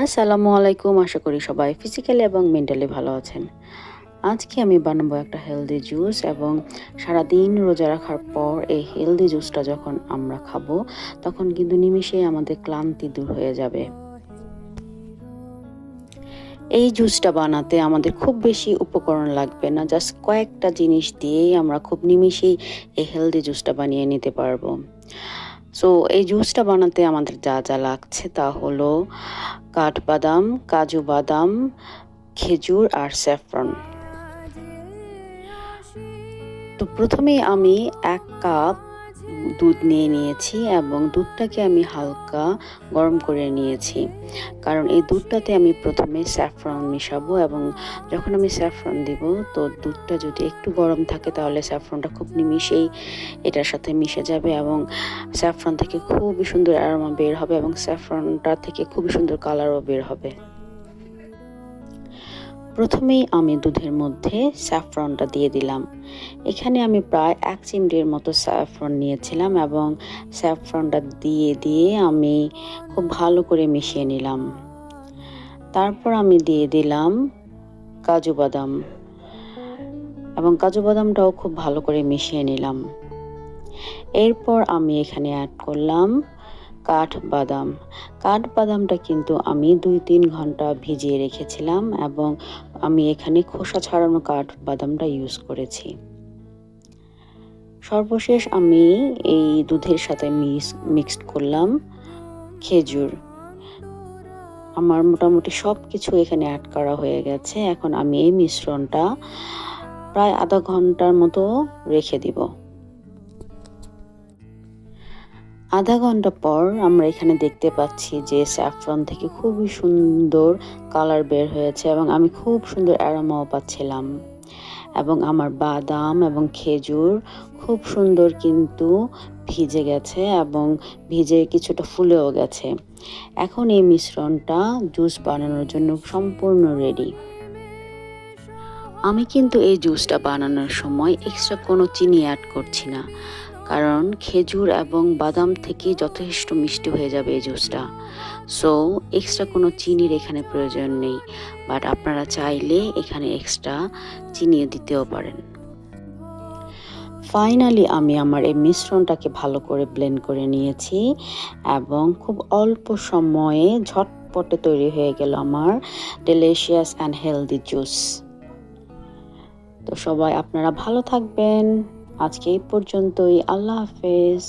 আসসালামু আলাইকুম। আশা করি সবাই ফিজিক্যালি এবং মেন্টালি ভালো আছেন। আজকে আমি বানাবো একটা হেলদি জুস এবং সারাদিন রোজা রাখার পর এই হেলদি জুসটা যখন আমরা খাবো তখন কিন্তু নিমিষেই আমাদের ক্লান্তি দূর হয়ে যাবে। এই জুসটা বানাতে আমাদের খুব বেশি উপকরণ লাগবে না, জাস্ট কয়েকটা জিনিস দিয়েই আমরা খুব নিমিষেই এই হেলদি জুসটা বানিয়ে নিতে পারবো। সো এই জুসটা বানাতে আমাদের যা যা লাগছে তা হলো কাঠবাদাম, কাজু বাদাম, খেজুর আর স্যাফরন। তো প্রথমেই আমি 1 কাপ দুধ নিয়ে নিয়েছি এবং দুধটাকে আমি হালকা গরম করে নিয়েছি, কারণ এই দুধটাতে আমি প্রথমে স্যাফরন মিশাবো এবং যখন আমি স্যাফরন দিব তো দুধটা যদি একটু গরম থাকে তাহলে স্যাফরনটা খুব নিমিষেই এটার সাথে মিশে যাবে এবং স্যাফরন থেকে খুবই সুন্দর অ্যারোমা বের হবে এবং স্যাফরনটা থেকে খুবই সুন্দর কালারও বের হবে। প্রথমেই আমি দুধের মধ্যে স্যাফরনটা দিয়ে দিলাম। এখানে আমি প্রায় 1 চিমটির মতো স্যাফরন নিয়েছিলাম এবং স্যাফরনটা দিয়ে আমি খুব ভালো করে মিশিয়ে নিলাম। তারপর আমি দিয়ে দিলাম কাজু বাদাম এবং কাজু বাদামটাও খুব ভালো করে মিশিয়ে নিলাম। এরপর আমি এখানে অ্যাড করলাম কাঠবাদাম। কাঠবাদামটা কিন্তু আমি 2-3 ঘন্টা ভিজিয়ে রেখেছিলাম এবং আমি এখানে খোসা ছাড়ানো কাঠবাদামটা ইউজ করেছি। সর্বশেষ আমি এই দুধের সাথে মিক্সড করলাম খেজুর। আমার মোটামুটি সব কিছু এখানে অ্যাড করা হয়ে গেছে। এখন আমি এই মিশ্রণটা প্রায় আধা ঘন্টার মতো রেখে দিব। আধা ঘন্টা পর আমরা এখানে দেখতে পাচ্ছি যে স্যাফরন থেকে খুবই সুন্দর কালার বের হয়েছে এবং আমি খুব সুন্দর অ্যারোমাও পাচ্ছিলাম এবং আমার বাদাম এবং খেজুর খুব সুন্দর কিন্তু ভিজে গেছে এবং ভিজে কিছুটা ফুলেও গেছে। এখন এই মিশ্রণটা জুস বানানোর জন্য সম্পূর্ণ রেডি। আমি কিন্তু এই জুসটা বানানোর সময় এক্সট্রা কোনো চিনি অ্যাড করছি না, কারণ খেজুর এবং বাদাম থেকে যথেষ্ট মিষ্টি হয়ে যাবে এই জুসটা। সো এক্সট্রা কোনো চিনির এখানে প্রয়োজন নেই, বাট আপনারা চাইলে এখানে এক্সট্রা চিনিও দিতেও পারেন। ফাইনালি আমি আমার এই মিশ্রণটাকে ভালো করে ব্লেন্ড করে নিয়েছি এবং খুব অল্প সময়ে ঝটপটে তৈরি হয়ে গেল আমার ডেলিশিয়াস অ্যান্ড হেলদি জুস। তো সবাই আপনারা ভালো থাকবেন। আজকে এই পর্যন্তই। আল্লাহ হাফেজ।